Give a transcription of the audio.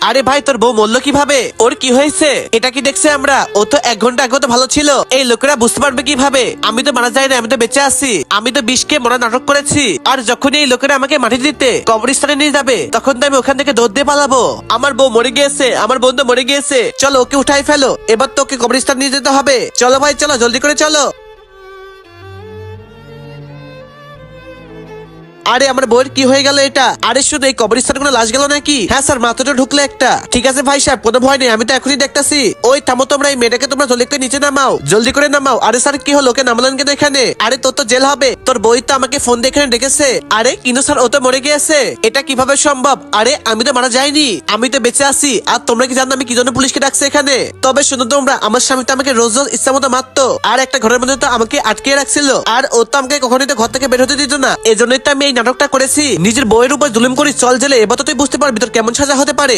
আরে ভাই তোর বউ মরলো কিভাবে? ওর কি হয়েছে? এটা কি দেখছে আমরা? ও তো 1 ঘন্টা আগে তো ভালো ছিল। এই লোকেরা বুঝতে পারবে কিভাবে? আমি তো মারা যাই না, আমি তো বেঁচে আছি। আমি তো বিষকে মরা নাটক করেছি। আর যখন এই লোকেরা আমাকে মাটি দিতে কবরস্থানে নিয়ে যাবে, তখন তো আমি ওখান থেকে দৌড় দিয়ে পালাবো। আমার বউ মরে গিয়েছে, আমার বন্ধু মরে গিয়েছে। চলো ওকে উঠাই ফেলো, এবার তো ওকে কবরস্থানে নিয়ে যেতে হবে। চলো ভাই চলো, জলদি করে চলো। আরে আমার বউয়ের কি হয়ে গেল এটা? আরে শুধু এই কবরস্থানে কোনো লাশ গেল নাকি? হ্যাঁ স্যার, মাত্র ঢুকলো একটা। ঠিক আছে ভাই সাহেব, কোনো ভয় নেই, আমি তো এখনই দেখতাছি। ওই থামো তোমরা, এই মেয়েটাকে তোমরা জলদি করে নিচে নামাও, জলদি করে নামাও। আরে স্যার কি হলো, ওকে নামালেন কেন এখানে? আরে তোর তো জেল হবে, তোর বই তো আমাকে ফোন দিয়ে এখানে ডেকেছে। আরে কিন্তু স্যার ও তো মরে গিয়েছে, এটা কিভাবে সম্ভব? আরে আমি তো মারা যাইনি, আমি তো বেঁচে আছি। আর তোমরা কি জানো আমি কি জন্য পুলিশকে ডাকছে এখানে? তবে শুনো তোমরা, আমার স্বামী তো আমাকে রোজ রোজ ইচ্ছা মতো মারতো, আর একটা ঘরের মধ্যে তো আমাকে আটকে রাখছিল। আর ও তো আমাকে কখনোই তো ঘর থেকে বের হতে দিত না। এজন্যই তো আমি এই নাটকটা করেছি, নিজের বউয়ের উপর জুলুম করি। চল জেলে, এবার তো তুই বুঝতে পারবি তোর কেমন সাজা হতে পারে।